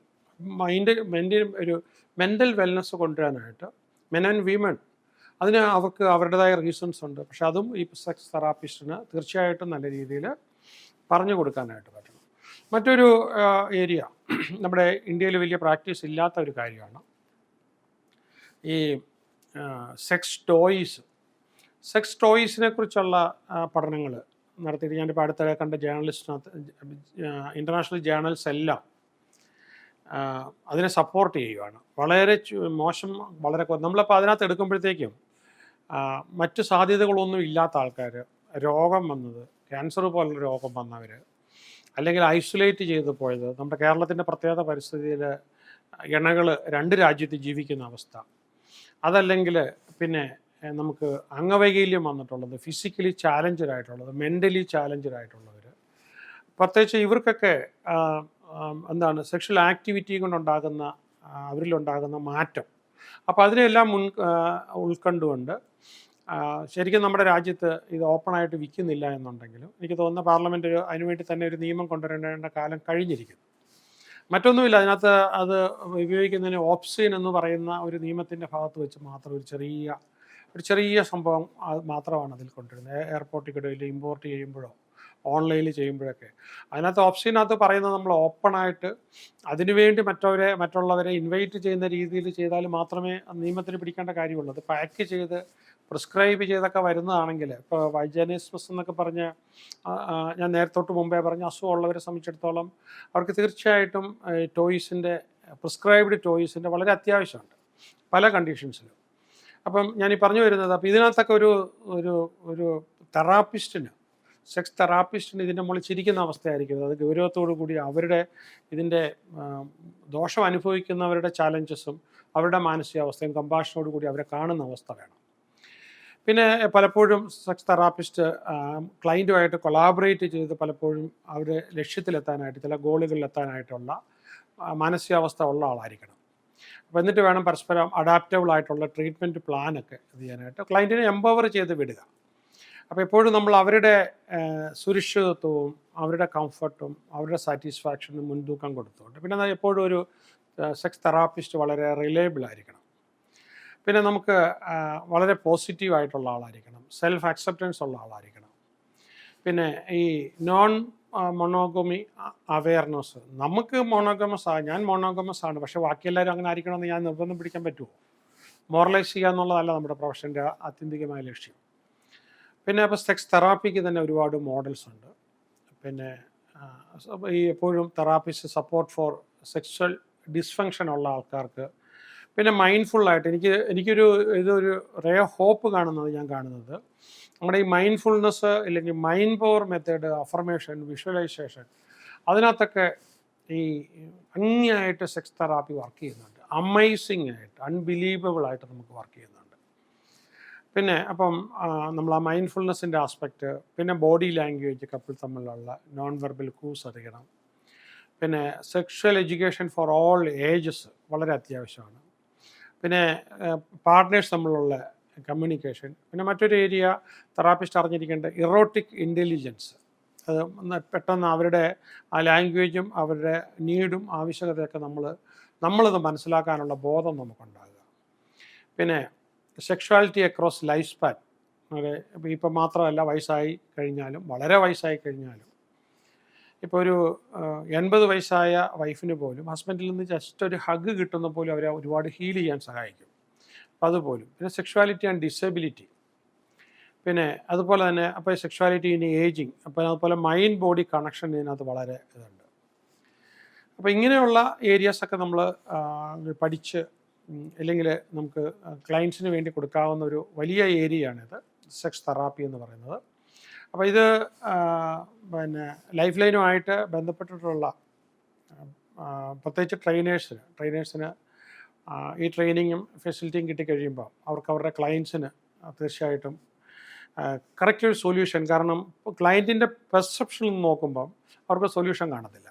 ഒരു മെൻ്റൽ വെൽനെസ് കൊണ്ടുവരാനായിട്ട് മെൻ ആൻഡ് വിമൻ അതിന് അവർക്ക് അവരുടേതായ റീസൺസ് ഉണ്ട്. പക്ഷെ അതും ഈ സെക്സ് തെറാപ്പിസ്റ്റിന് തീർച്ചയായിട്ടും നല്ല രീതിയിൽ പറഞ്ഞു കൊടുക്കാനായിട്ട് പറ്റണം. മറ്റൊരു ഏരിയ നമ്മുടെ ഇന്ത്യയിൽ വലിയ പ്രാക്ടീസ് ഇല്ലാത്ത ഒരു കാര്യമാണ് ഈ സെക്സ് ടോയ്സ്. സെക്സ് ടോയ്സിനെ കുറിച്ചുള്ള പഠനങ്ങൾ നടത്തിയിട്ട് ഞാനിപ്പോൾ അടുത്തിടെ കണ്ട ജേർണലിസ്റ്റിനകത്ത് ഇൻ്റർനാഷണൽ ജേർണൽസ് എല്ലാം അതിനെ സപ്പോർട്ട് ചെയ്യുകയാണ്. വളരെ മോശം, വളരെ നമ്മളിപ്പോൾ അതിനകത്ത് എടുക്കുമ്പോഴത്തേക്കും മറ്റു സാധ്യതകളൊന്നും ഇല്ലാത്ത ആൾക്കാർ, രോഗം വന്നത്, ക്യാൻസർ പോലുള്ള രോഗം വന്നവർ, അല്ലെങ്കിൽ ഐസൊലേറ്റ് ചെയ്ത് പോയത്, നമ്മുടെ കേരളത്തിൻ്റെ പ്രത്യേക പരിസ്ഥിതിയിൽ ഇണകൾ 2 രാജ്യത്ത് ജീവിക്കുന്ന അവസ്ഥ, അതല്ലെങ്കിൽ പിന്നെ നമുക്ക് അംഗവൈകല്യം വന്നിട്ടുള്ളത്, ഫിസിക്കലി ചാലഞ്ചഡ് ആയിട്ടുള്ളത്, മെൻ്റലി ചാലഞ്ചഡ് ആയിട്ടുള്ളവർ, പ്രത്യേകിച്ച് ഇവർക്കൊക്കെ എന്താണ് സെക്ഷൽ ആക്ടിവിറ്റി കൊണ്ടുണ്ടാകുന്ന അവരിലുണ്ടാകുന്ന മാറ്റം. അപ്പോൾ അതിനെല്ലാം ഉൾക്കൊണ്ടുകൊണ്ട് ശരിക്കും നമ്മുടെ രാജ്യത്ത് ഇത് ഓപ്പണായിട്ട് വിൽക്കുന്നില്ല എന്നുണ്ടെങ്കിലും എനിക്ക് തോന്നുന്ന പാർലമെൻറ്റ് അതിനുവേണ്ടി തന്നെ ഒരു നിയമം കൊണ്ടുവരേണ്ട കാലം കഴിഞ്ഞിരിക്കുന്നു. മറ്റൊന്നുമില്ല, അതിനകത്ത് അത് ഉപയോഗിക്കുന്നതിന് ഓപ്സിൻ എന്ന് പറയുന്ന ഒരു നിയമത്തിൻ്റെ ഭാഗത്ത് വെച്ച് മാത്രം ഒരു ചെറിയ സംഭവം മാത്രമാണ് അതിൽ കൊണ്ടുവരുന്നത്. എയർപോർട്ടിൽ കൂടെ ഇമ്പോർട്ട് ചെയ്യുമ്പോഴോ ഓൺലൈനിൽ ചെയ്യുമ്പോഴൊക്കെ അതിനകത്ത് ഓപ്ഷനകത്ത് പറയുന്നത് നമ്മൾ ഓപ്പണായിട്ട് അതിനുവേണ്ടി മറ്റുള്ളവരെ ഇൻവൈറ്റ് ചെയ്യുന്ന രീതിയിൽ ചെയ്താൽ മാത്രമേ നിയമത്തിന് പിടിക്കേണ്ട കാര്യമുള്ളൂ. അത് പാക്ക് ചെയ്ത് പ്രിസ്ക്രൈബ് ചെയ്തൊക്കെ വരുന്നതാണെങ്കിൽ, ഇപ്പോൾ വൈജാനിസ്മസ് എന്നൊക്കെ പറഞ്ഞ ഞാൻ നേരത്തോട്ട് മുമ്പേ പറഞ്ഞ അസുഖമുള്ളവരെ സംബന്ധിച്ചിടത്തോളം അവർക്ക് തീർച്ചയായിട്ടും ടോയ്സിൻ്റെ പ്രിസ്ക്രൈബ്ഡ് ടോയ്സിൻ്റെ വളരെ അത്യാവശ്യമുണ്ട് പല കണ്ടീഷൻസിലും. അപ്പം ഞാനീ പറഞ്ഞു വരുന്നത്, അപ്പോൾ ഇതിനകത്തൊക്കെ ഒരു തെറാപ്പിസ്റ്റിന്, സെക്സ് തെറാപ്പിസ്റ്റിന് ഇതിൻ്റെ മുകളിൽ ചിരിക്കുന്ന അവസ്ഥയായിരിക്കും. അത് ഗൗരവത്തോടു കൂടി ഇതിൻ്റെ ദോഷം അനുഭവിക്കുന്നവരുടെ ചാലഞ്ചസും അവരുടെ മാനസികാവസ്ഥയും കമ്പാഷനോട് കൂടി അവരെ കാണുന്ന അവസ്ഥ വേണം. പിന്നെ പലപ്പോഴും സെക്സ് തെറാപ്പിസ്റ്റ് ക്ലയൻറ്റുമായിട്ട് കൊളാബറേറ്റ് ചെയ്ത് പലപ്പോഴും അവരുടെ ലക്ഷ്യത്തിലെത്താനായിട്ട്, ചില ഗോളുകളിലെത്താനായിട്ടുള്ള മാനസികാവസ്ഥ ഉള്ള ആളായിരിക്കണം. അപ്പോൾ എന്നിട്ട് വേണം പരസ്പരം അഡാപ്റ്റബിൾ ആയിട്ടുള്ള ട്രീറ്റ്മെൻറ്റ് പ്ലാനൊക്കെ ഇത് ചെയ്യാനായിട്ട് ക്ലയൻറ്റിനെ എംപവർ ചെയ്ത് വിടുക. അപ്പോൾ എപ്പോഴും നമ്മൾ അവരുടെ സുരക്ഷിതത്വവും അവരുടെ കംഫർട്ടും അവരുടെ സാറ്റിസ്ഫാക്ഷനും മുൻതൂക്കം കൊടുത്തുകൊണ്ട്, പിന്നെ എപ്പോഴും ഒരു സെക്സ് തെറാപ്പിസ്റ്റ് വളരെ റിലയബിൾ ആയിരിക്കണം. പിന്നെ നമുക്ക് വളരെ പോസിറ്റീവായിട്ടുള്ള ആളായിരിക്കണം, സെൽഫ് അക്സെപ്റ്റൻസ് ഉള്ള ആളായിരിക്കണം. പിന്നെ ഈ നോൺ മൊണോഗമി അവെയർനെസ്, നമുക്ക് ഞാൻ മൊണോഗമസ് ആണ്, പക്ഷേ ബാക്കിയെല്ലാവരും അങ്ങനെ ആയിരിക്കണമെന്ന് ഞാൻ നിർബന്ധം പിടിക്കാൻ പറ്റുമോ? മോറലൈസ് ചെയ്യുക എന്നുള്ളതല്ല നമ്മുടെ പ്രൊഫഷൻ്റെ ആത്യന്തികമായ ലക്ഷ്യം. പിന്നെ അപ്പോൾ സെക്സ് തെറാപ്പിക്ക് തന്നെ ഒരുപാട് മോഡൽസ് ഉണ്ട്. പിന്നെ ഈ എപ്പോഴും therapist support for sexual dysfunction ഉള്ള ആൾക്കാർക്ക്, പിന്നെ മൈൻഡ്ഫുള്ളായിട്ട് ഇതൊരു റേ ഓഫ് ഹോപ്പ് ഞാൻ കാണുന്നത് നമ്മുടെ ഈ മൈൻഡ്ഫുൾനെസ് അല്ലെങ്കിൽ mind power method, affirmation, visualisation, അതിനകത്തൊക്കെ ഈ ഭംഗിയായിട്ട് സെക്സ് തെറാപ്പി വർക്ക് ചെയ്യുന്നുണ്ട്. അമേസിങ് ആയിട്ട്, അൺബിലീവബിൾ ആയിട്ട് നമുക്ക് വർക്ക് ചെയ്യുന്നുണ്ട്. പിന്നെ അപ്പം നമ്മൾ ആ മൈൻഡ്ഫുൾനെസ്സിൻ്റെ ആസ്പെക്റ്റ്, പിന്നെ ബോഡി ലാംഗ്വേജ് കപ്പിൾ തമ്മിലുള്ള നോൺ വെർബൽ ക്യൂസ് അറിയണം. പിന്നെ sexual education for all ages വളരെ അത്യാവശ്യമാണ്. പിന്നെ പാർട്ട്നേഴ്സ് തമ്മിലുള്ള കമ്മ്യൂണിക്കേഷൻ. പിന്നെ മറ്റൊരു ഏരിയ തെറാപ്പിസ്റ്റ് അറിഞ്ഞിരിക്കേണ്ട ഇറോട്ടിക് ഇൻ്റലിജൻസ്. അത് പെട്ടെന്ന് അവരുടെ ആ ലാംഗ്വേജും അവരുടെ നീഡും ആവശ്യകതയൊക്കെ നമ്മളത് മനസ്സിലാക്കാനുള്ള ബോധം നമുക്കുണ്ടാകുക. പിന്നെ സെക്ഷുവാലിറ്റി അക്രോസ് ലൈഫ് സ്പാൻ. ഇപ്പം മാത്രമല്ല, വയസ്സായി കഴിഞ്ഞാലും, വളരെ വയസ്സായി കഴിഞ്ഞാലും, ഇപ്പോൾ ഒരു 80 വയസ്സായ വൈഫിന് പോലും ഹസ്ബൻഡിൽ നിന്ന് ജസ്റ്റ് ഒരു ഹഗ് കിട്ടുന്ന പോലും അവരെ ഒരുപാട് ഹീൽ ചെയ്യാൻ സഹായിക്കും. അപ്പോൾ അതുപോലും. പിന്നെ സെക്ഷുവാലിറ്റി ആൻഡ് ഡിസബിലിറ്റി. പിന്നെ അതുപോലെ തന്നെ അപ്പോൾ സെക്ഷുവാലിറ്റി ഇൻ ഏജിങ്, അപ്പോൾ അതുപോലെ മൈൻഡ് ബോഡി കണക്ഷൻ ഇതിനകത്ത് വളരെ ഇതുണ്ട്. അപ്പോൾ ഇങ്ങനെയുള്ള ഏരിയാസൊക്കെ നമ്മൾ പഠിച്ച് അല്ലെങ്കിൽ നമുക്ക് ക്ലയൻസിന് വേണ്ടി കൊടുക്കാവുന്ന ഒരു വലിയ ഏരിയയാണിത്, സെക്സ് തെറാപ്പി എന്ന് പറയുന്നത്. അപ്പോൾ ഇത് പിന്നെ ലൈഫ് ലൈനുമായിട്ട് ബന്ധപ്പെട്ടിട്ടുള്ള പ്രത്യേകിച്ച് ട്രെയിനേഴ്സിന് ഈ ട്രെയിനിങ്ങും ഫെസിലിറ്റിയും കിട്ടിക്കഴിയുമ്പോൾ അവർക്ക് അവരുടെ ക്ലയൻസിന് തീർച്ചയായിട്ടും കറക്റ്റ് ഒരു സൊല്യൂഷൻ. കാരണം ക്ലയൻറ്റിൻ്റെ പെർസെപ്ഷനിൽ നിന്ന് നോക്കുമ്പം അവർക്ക് സൊല്യൂഷൻ കാണത്തില്ല.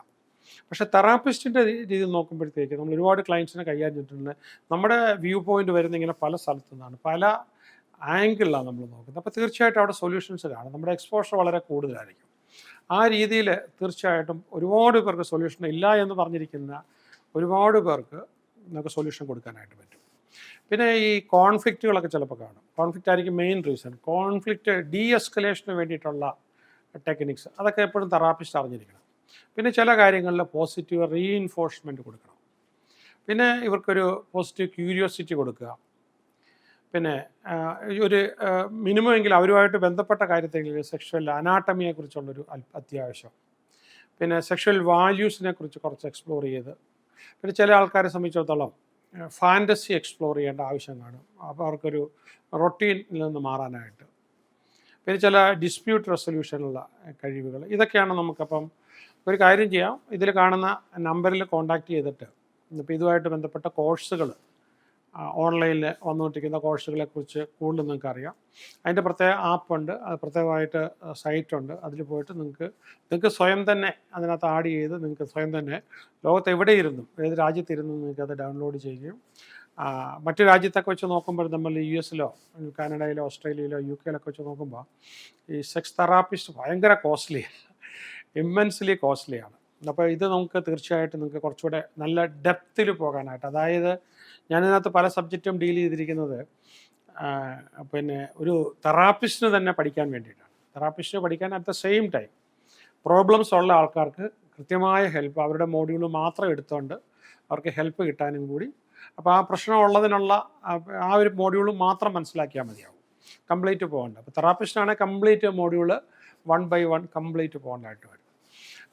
പക്ഷേ തെറാപ്പിസ്റ്റിൻ്റെ രീതിയിൽ നോക്കുമ്പോഴത്തേക്ക് നമ്മൾ ഒരുപാട് ക്ലയൻസിനെ കൈകാര്യം ചെയ്തിട്ടുണ്ട്. നമ്മുടെ വ്യൂ പോയിൻ്റ് വരുന്ന ഇങ്ങനെ പല സ്ഥലത്തു നിന്നാണ്, പല ആംഗിളിലാണ് നമ്മൾ നോക്കുന്നത്. അപ്പോൾ തീർച്ചയായിട്ടും അവിടെ സൊല്യൂഷൻസ് കാണും. നമ്മുടെ എക്സ്പോഷർ വളരെ കൂടുതലായിരിക്കും. ആ രീതിയിൽ തീർച്ചയായിട്ടും ഒരുപാട് പേർക്ക് സൊല്യൂഷൻ ഇല്ല എന്ന് പറഞ്ഞിരിക്കുന്ന ഒരുപാട് പേർക്ക് നമുക്ക് സൊല്യൂഷൻ കൊടുക്കാനായിട്ട് പറ്റും. പിന്നെ ഈ കോൺഫ്ലിക്റ്റുകളൊക്കെ ചിലപ്പോൾ കാണും. കോൺഫ്ലിക്റ്റ് ആയിരിക്കും മെയിൻ റീസൺ. കോൺഫ്ലിക്റ്റ് ഡീ എസ്കലേഷന് വേണ്ടിയിട്ടുള്ള ടെക്നിക്സ് അതൊക്കെ എപ്പോഴും തെറാപ്പിസ്റ്റ് അറിഞ്ഞിരിക്കണം. പിന്നെ ചില കാര്യങ്ങളിൽ പോസിറ്റീവ് റീഇൻഫോഴ്സ്മെൻറ്റ് കൊടുക്കണം. പിന്നെ ഇവർക്കൊരു പോസിറ്റീവ് ക്യൂരിയോസിറ്റി കൊടുക്കുക. പിന്നെ ഒരു മിനിമം എങ്കിലും അവരുമായിട്ട് ബന്ധപ്പെട്ട കാര്യത്തെങ്കിലും സെക്ഷൽ അനാട്ടമിയെക്കുറിച്ചുള്ളൊരു അത്യാവശ്യം. പിന്നെ സെക്ഷൽ വാല്യൂസിനെ കുറിച്ച് കുറച്ച് എക്സ്പ്ലോർ ചെയ്ത്, പിന്നെ ചില ആൾക്കാരെ സംബന്ധിച്ചിടത്തോളം ഫാൻറ്റസി എക്സ്പ്ലോർ ചെയ്യേണ്ട ആവശ്യം കാണും. അപ്പോൾ അവർക്കൊരു റൊട്ടീനിൽ നിന്ന് മാറാനായിട്ട്. പിന്നെ ചില ഡിസ്പ്യൂട്ട് റെസൊല്യൂഷനുള്ള കഴിവുകൾ. ഇതൊക്കെയാണ് നമുക്കപ്പം ഒരു കാര്യം ചെയ്യാം, ഇതിൽ കാണുന്ന നമ്പറിൽ കോൺടാക്റ്റ് ചെയ്തിട്ട് ഇപ്പോൾ ഇതുമായിട്ട് ബന്ധപ്പെട്ട കോഴ്സുകൾ ഓൺലൈനിൽ വന്നുകൊണ്ടിരിക്കുന്ന കോഴ്സുകളെക്കുറിച്ച് കൂടുതൽ നിങ്ങൾക്ക് അറിയാം. അതിൻ്റെ പ്രത്യേക ആപ്പുണ്ട്, അത് പ്രത്യേകമായിട്ട് സൈറ്റുണ്ട്. അതിൽ പോയിട്ട് നിങ്ങൾക്ക് സ്വയം തന്നെ അതിനകത്ത് ആഡ് ചെയ്ത് നിങ്ങൾക്ക് സ്വയം തന്നെ ലോകത്ത് എവിടെയിരുന്നും ഏത് രാജ്യത്തിരുന്നും നിങ്ങൾക്ക് അത് ഡൗൺലോഡ് ചെയ്യുകയും മറ്റു രാജ്യത്തൊക്കെ വെച്ച് നോക്കുമ്പോൾ നമ്മൾ US-ലോ കാനഡയിലോ ഓസ്ട്രേലിയയിലോ UK-ലൊക്കെ വെച്ച് നോക്കുമ്പോൾ ഈ സെക്സ് തെറാപ്പിസ്റ്റ് ഭയങ്കര കോസ്റ്റ്ലിയാണ്, ഇമ്മൻസ്ലി കോസ്റ്റ്ലിയാണ്. അപ്പോൾ ഇത് നമുക്ക് തീർച്ചയായിട്ടും നിങ്ങൾക്ക് കുറച്ചുകൂടെ നല്ല ഡെപ്തിൽ പോകാനായിട്ട്, അതായത് ഞാനിതിനകത്ത് പല സബ്ജക്റ്റും ഡീൽ ചെയ്തിരിക്കുന്നത് പിന്നെ ഒരു തെറാപ്പിസ്റ്റിന് തന്നെ പഠിക്കാൻ വേണ്ടിയിട്ടാണ്. തെറാപ്പിസ്റ്റിന് പഠിക്കാൻ at the same time problems ഉള്ള ആൾക്കാർക്ക് കൃത്യമായ ഹെൽപ്പ് അവരുടെ മോഡ്യൂൾ മാത്രം എടുത്തുകൊണ്ട് അവർക്ക് ഹെൽപ്പ് കിട്ടാനും കൂടി. അപ്പോൾ ആ പ്രശ്നം ഉള്ളതിനുള്ള ആ ഒരു മോഡ്യൂൾ മാത്രം മനസ്സിലാക്കിയാൽ മതിയാവും, കംപ്ലീറ്റ് പോകേണ്ട. അപ്പോൾ തെറാപ്പിസ്റ്റാണെങ്കിൽ കംപ്ലീറ്റ് മോഡ്യൂൾ 1 by 1 കംപ്ലീറ്റ് പോകേണ്ടതായിട്ട് വരും.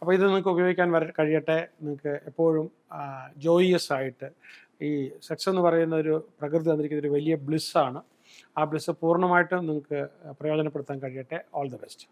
അപ്പോൾ ഇത് നിങ്ങൾക്ക് ഉപയോഗിക്കാൻ കഴിയട്ടെ. നിങ്ങൾക്ക് എപ്പോഴും ജോയിയസ് ആയിട്ട്, ഈ സെക്സ് എന്ന് പറയുന്ന ഒരു പ്രകൃതി തന്നിരിക്കുന്ന ഒരു വലിയ ബ്ലിസ്സാണ്. ആ ബ്ലിസ്സ് പൂർണ്ണമായിട്ടും നിങ്ങൾക്ക് പ്രയോജനപ്പെടുത്താൻ കഴിയട്ടെ. All the best.